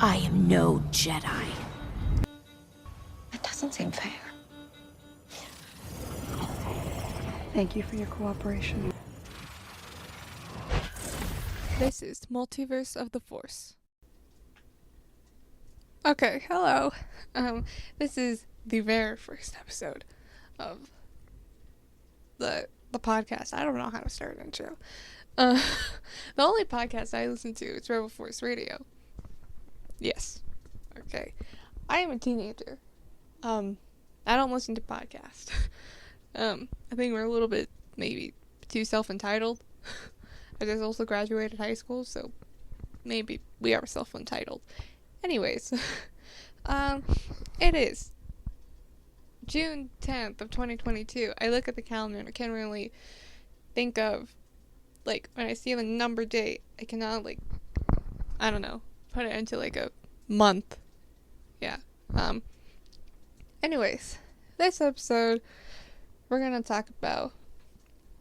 I am no Jedi. That doesn't seem fair. Thank you for your cooperation. This is Multiverse of the Force. Okay, hello. This is the very first episode of the podcast. I don't know how to start an intro. The only podcast I listen to is Rebel Force Radio. Yes. Okay. I am a teenager. I don't listen to podcasts. I think we're a little bit, maybe, too self-entitled. I just also graduated high school, so maybe we are self-entitled. Anyways, it is June 10th of 2022. I look at the calendar and I can't really think of, like, when I see the number date, I cannot, like, I don't know, put it into, like, a month. Yeah. Anyways, this episode, we're gonna talk about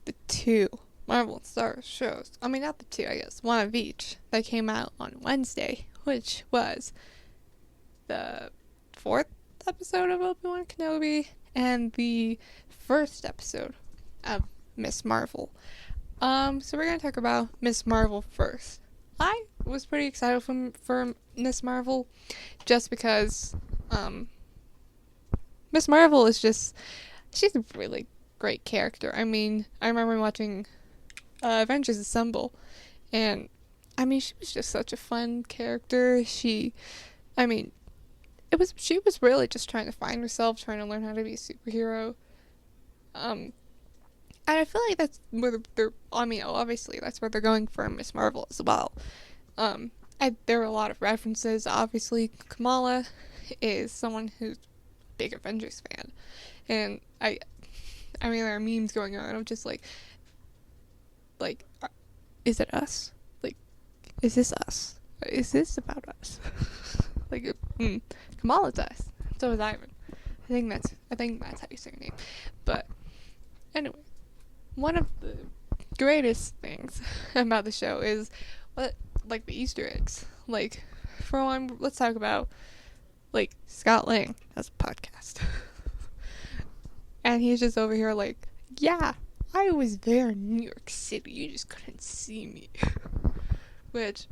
the two Marvel and Star Wars shows. I mean, not the two, I guess. One of each that came out on Wednesday, which was the 4th episode of Obi-Wan Kenobi and the 1st episode of Miss Marvel. So we're gonna talk about Miss Marvel first. I was pretty excited for Miss Marvel just because Miss Marvel is just, she's a really great character. I mean, I remember watching Avengers Assemble, and I mean, she was just such a fun character. She was really just trying to find herself, trying to learn how to be a superhero. And I feel like that's where obviously that's where they're going for Miss Marvel as well. There are a lot of references. Obviously, Kamala is someone who's a big Avengers fan, and I mean, there are memes going on of just like, is it us? Like, is this us? Is this about us? Like, Kamala's us. So is Ivan. I think that's how you say her name. But anyway, one of the greatest things about the show is the Easter eggs. Like, for one, let's talk about Scott Lang has a podcast. And he's just over here like, yeah, I was there in New York City, you just couldn't see me. Which,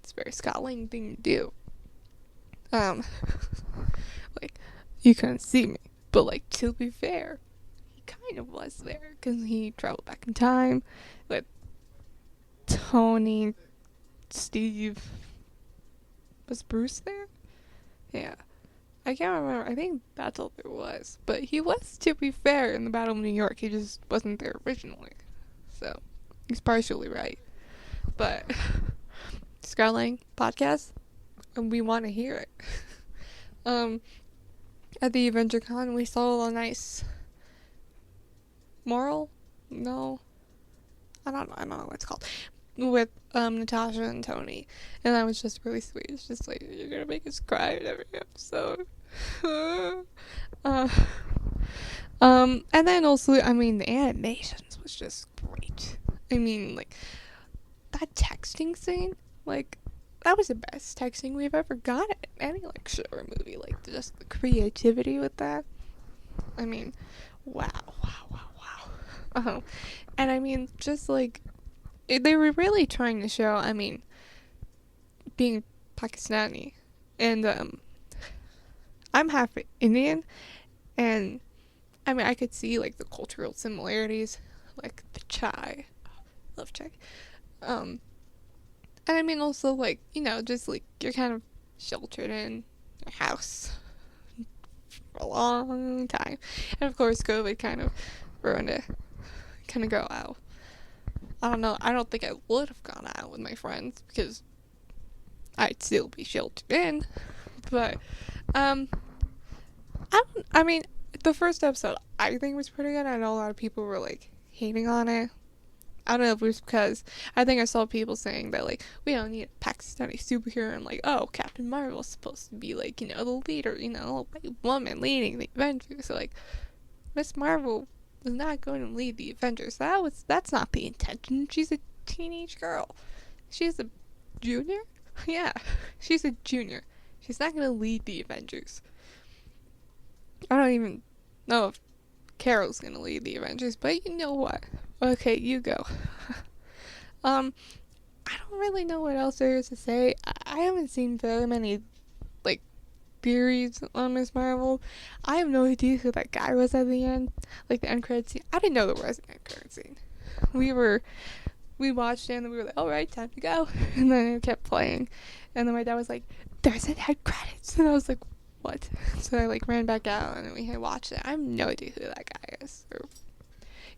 it's a very Scott Lang thing to do. You couldn't see me. But, to be fair, he kind of was there, because he traveled back in time with Tony, Steve. Was Bruce there? Yeah. I can't remember. I think that's all there was. But he was, to be fair, in the Battle of New York. He just wasn't there originally. So, he's partially right. But, Scott Lang podcast, and we want to hear it. At the AvengerCon, we saw a nice moral? No. I don't know what it's called. With Natasha and Tony, and that was just really sweet. It's just like, you're gonna make us cry in every episode. And then also, I mean, the animations was just great. I mean, that texting scene, that was the best texting we've ever got in any show or movie. Just the creativity with that. I mean, wow. And I mean, just they were really trying to show, I mean, being Pakistani, and I'm half Indian, and I mean, I could see the cultural similarities, the chai. Love chai. And I mean, also just you're kind of sheltered in your house for a long time, and of course COVID kind of ruined it. Kind of go out. I don't know. I don't think I would have gone out with my friends because I'd still be sheltered in. But I mean, the first episode I think was pretty good. I know a lot of people were hating on it. I don't know if it was because I think I saw people saying that we don't need a Pakistani superhero, and oh, Captain Marvel's supposed to be the leader, a white woman leading the Avengers. So Miss Marvel was not going to lead the Avengers. That's not the intention. She's a teenage girl. She's a junior. Yeah, she's a junior. She's not gonna lead the Avengers. I don't even know if Carol's gonna lead the Avengers, but you know what? Okay, you go. I don't really know what else there is to say. I haven't seen very many, like, theories on Miss Marvel. I have no idea who that guy was at the end. Like, the end credit scene. I didn't know there was an end credit scene. We watched it and we were like, alright, time to go. And then it kept playing. And then my dad was like, there's an end credits. And I was like, what? So I, like, ran back out and we had watched it. I have no idea who that guy is. Or,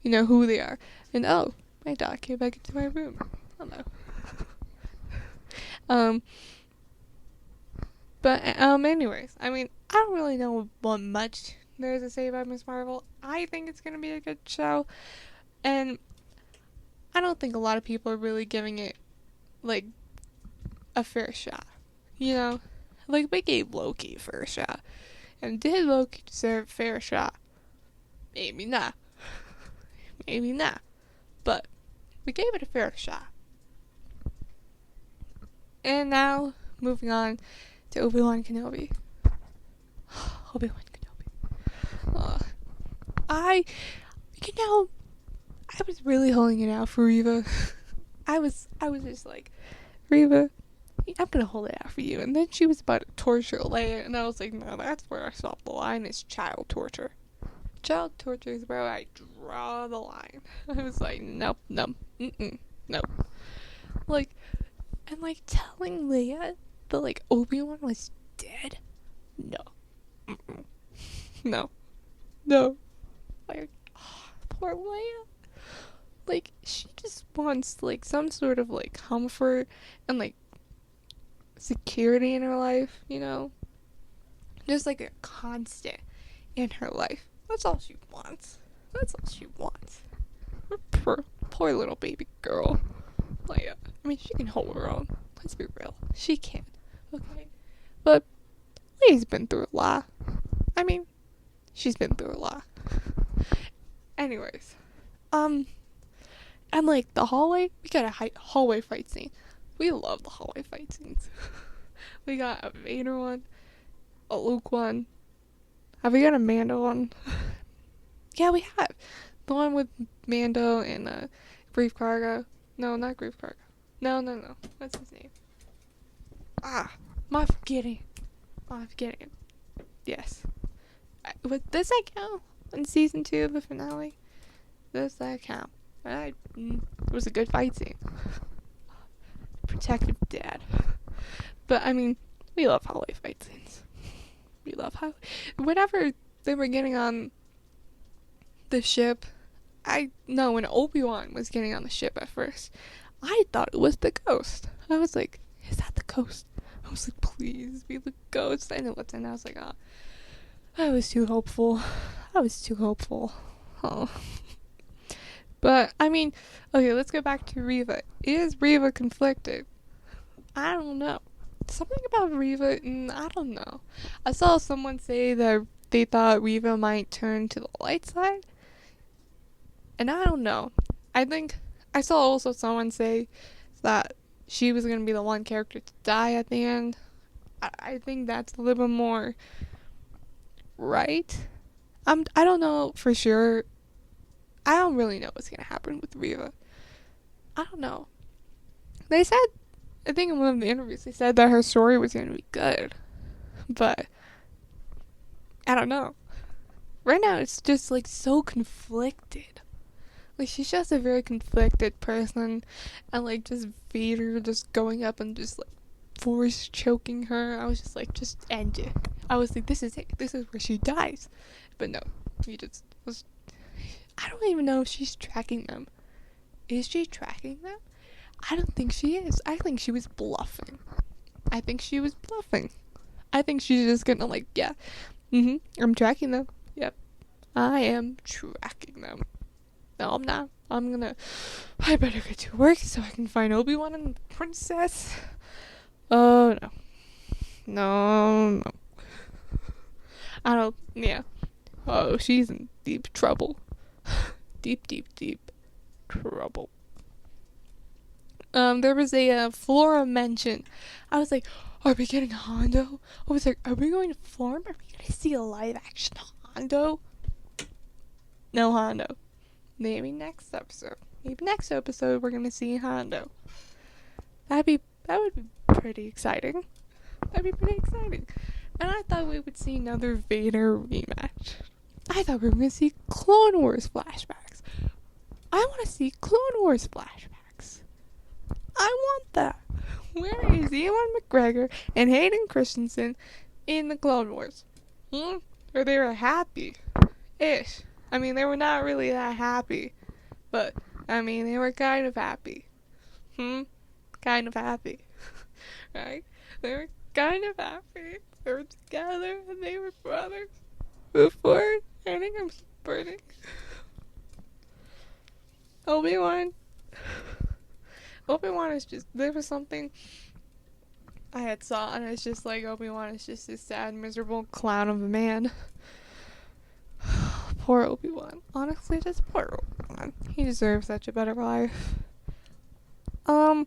you know, who they are. And, oh, my dog came back into my room. Hello. Anyways, I mean, I don't really know what much there is to say about Miss Marvel. I think it's gonna be a good show, and I don't think a lot of people are really giving it, like, a fair shot. You know? Like, we gave Loki a fair shot. And did Loki deserve a fair shot? Maybe not. Maybe not. But we gave it a fair shot. And now, moving on to Obi-Wan Kenobi. Obi-Wan Kenobi. I was really holding it out for Reva. I was just like, Reva, I'm gonna hold it out for you. And then she was about to torture Leia, and I was like, no, that's where I stop the line, is child torture. Child torture is where I draw the line. I was like, nope, nope, nope. Like, and like telling Leia that like Obi-Wan was dead? No. No. Like, oh, poor Leia. Like, she just wants like some sort of like comfort and like security in her life, you know? Just like a constant in her life. That's all she wants. Poor little baby girl. Leia. I mean, she can hold her own. Let's be real. She can. Okay? But Leia's been through a lot. I mean, she's been through a lot. Anyways. And like the hallway, we got a hallway fight scene. We love the hallway fight scenes. We got a Vader one, a Luke one. Have we got a Mando one? Yeah, we have. The one with Mando and Grief Karga. No, not Grief Karga. No. What's his name? I'm forgetting. Yes. Does that count in season 2 of the finale? Does that count? It was a good fight scene. Protective dad. But I mean, we love hallway fight scenes. We love how whenever they were getting on the ship, when Obi-Wan was getting on the ship at first, I thought it was the ghost. I was like, is that the ghost? I was like, please be the ghost. I know what's in. I was like, I was too hopeful. Oh. But, I mean, okay, let's go back to Reva. Is Reva conflicted? I don't know. Something about Reva, I don't know. I saw someone say that they thought Reva might turn to the light side. And I don't know. I think, I saw also someone say that she was going to be the one character to die at the end. I think that's a little bit more right. I don't know for sure. I don't really know what's going to happen with Reva. I don't know. They said, I think in one of the interviews, they said that her story was going to be good. But, I don't know. Right now, it's just, like, so conflicted. Like, she's just a very conflicted person. And, like, just Vader just going up and just, like, force choking her. I was just like, just end it. I was like, this is it. This is where she dies. But no, he just was... I don't even know if she's tracking them. Is she tracking them? I don't think she is. I think she was bluffing. I think she's just gonna like, yeah, I'm tracking them. Yep, I am tracking them. No, I'm not. I better get to work so I can find Obi-Wan and the princess. Oh, no. No. I don't, yeah. Oh, she's in deep trouble. Deep trouble. There was a Flora mention. I was like, are we getting Hondo? I was like, are we going to Florida? Are we going to see a live action Hondo? No Hondo. Maybe next episode. Maybe next episode we're going to see Hondo. That would be pretty exciting. That'd be pretty exciting. And I thought we would see another Vader rematch. I thought we were going to see Clone Wars flashbacks. I want to see Clone Wars flashbacks. I want that. Where is Ewan McGregor and Hayden Christensen in the Clone Wars? Or they were happy-ish. I mean, they were not really that happy. But, I mean, they were kind of happy. Kind of happy. Right? They were kind of happy. They were together and they were brothers. Before anything I'm burning. Obi-Wan is just, there was something I had saw and it's just like Obi-Wan is just this sad, miserable clown of a man. Poor Obi-Wan. Honestly, just poor Obi-Wan. He deserves such a better life. I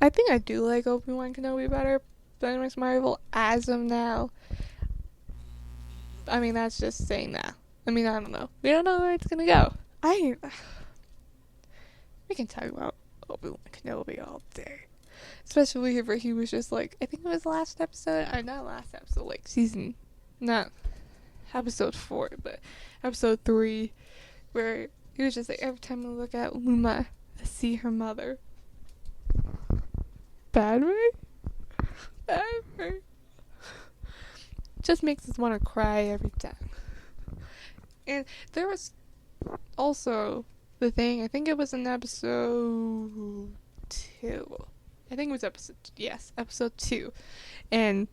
think I do like Obi-Wan Kenobi better than Miss Marvel as of now. I mean, that's just saying that. I mean, I don't know. We don't know where it's gonna go. We can talk about Obi-Wan Kenobi all day. Especially where he was just like, I think it was last episode, not last episode, like not episode 4, but episode 3, where he was just like, every time I look at Luma, I see her mother. Padme? Just makes us want to cry every time. And there was also the thing, I think it was in episode 2. I think it was episode 2. And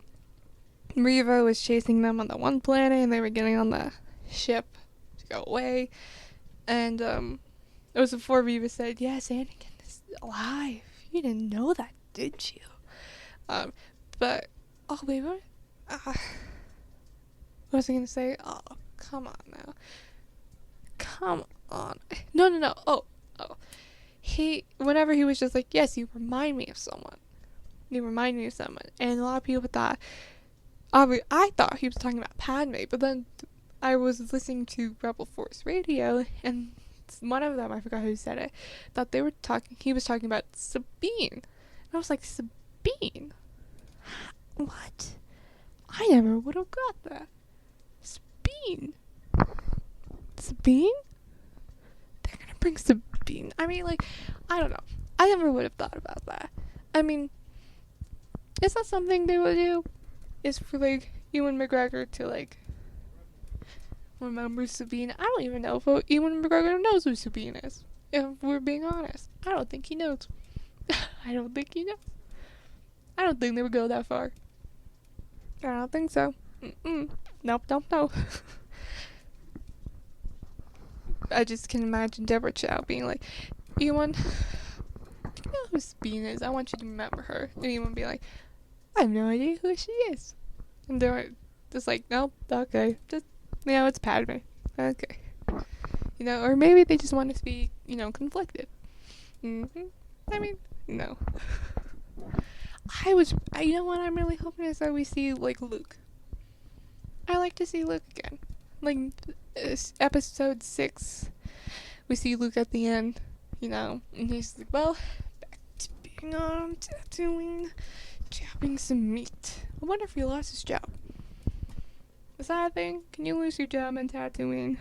Reva was chasing them on the one planet and they were getting on the ship to go away. And it was before Reva said, yes, Anakin is alive. You didn't know that, did you? But, oh wait, what was I gonna say? Oh, come on now. Come on. No. Oh. Whenever he was just like, yes, you remind me of someone. And a lot of people thought, I thought he was talking about Padme, but then I was listening to Rebel Force Radio, and one of them, I forgot who said it, thought he was talking about Sabine. And I was like, Sabine? What? I never would have got that. Sabine? They're gonna bring Sabine. I mean, like, I don't know. I never would have thought about that. I mean, is that something they would do? Is for, like, Ewan McGregor to, like, remember Sabine? I don't even know if Ewan McGregor knows who Sabine is. If we're being honest. I don't think he knows. I don't think he knows. I don't think they would go that far. I don't think so. Nope. I just can imagine Deborah Chow being like, Ewan, do you know who Sabine is? I want you to remember her. And Ewan be like, I have no idea who she is. And they're just like, nope, okay. Just, it's Padme. Okay. Or maybe they just want us to be, conflicted. I mean, no. You know what I'm really hoping is that we see, like, Luke. I like to see Luke again. Like, episode 6, we see Luke at the end, and he's like, well, back to being on Tatooine, chopping some meat. I wonder if he lost his job. Is that a thing? Can you lose your job on Tatooine?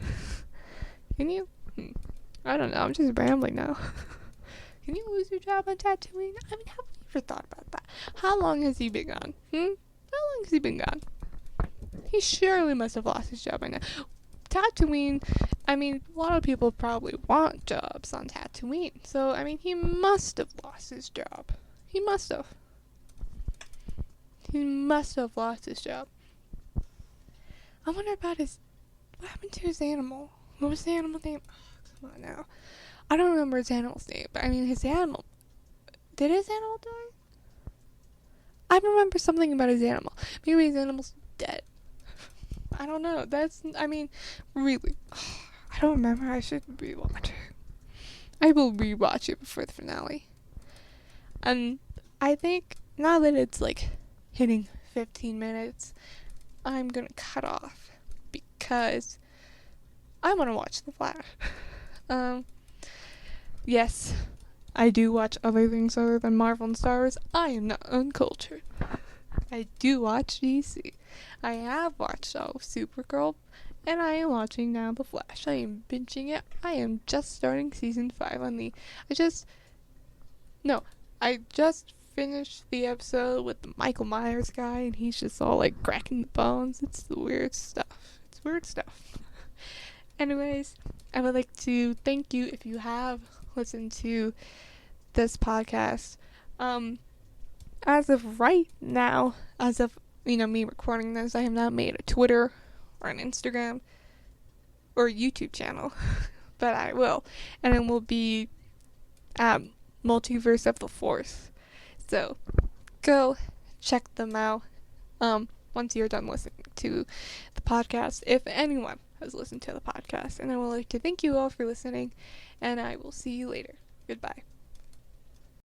Can you? I don't know, I'm just rambling now. Can you lose your job on Tatooine? I mean, have you ever thought about that? How long has he been gone? How long has he been gone? He surely must have lost his job by now. Tatooine, I mean, a lot of people probably want jobs on Tatooine. So, I mean, he must have lost his job. He must have lost his job. I wonder about what happened to his animal? What was the animal name? Oh, come on now. I don't remember his animal's name, but I mean, did his animal die? I remember something about his animal. Maybe his animal's dead. I don't know. Really. I don't remember. I should rewatch it. I will rewatch it before the finale. And I think now that it's like hitting 15 minutes, I'm gonna cut off because I want to watch The Flash. Yes, I do watch other things other than Marvel and Star Wars. I am not uncultured. I do watch DC. I have watched all of Supergirl, and I am watching now The Flash. I am binging it. I am just starting season 5 on the... I just finished the episode with the Michael Myers guy, and he's just all like cracking the bones. It's the weird stuff. It's weird stuff. Anyways, I would like to thank you if you have listened to this podcast. As of right now, as of me recording this, I have not made a Twitter or an Instagram or a YouTube channel, but I will, and it will be Multiverse of the Force. So go check them out. Once you're done listening to the podcast, if anyone has listened to the podcast, and I would like to thank you all for listening, and I will see you later. Goodbye.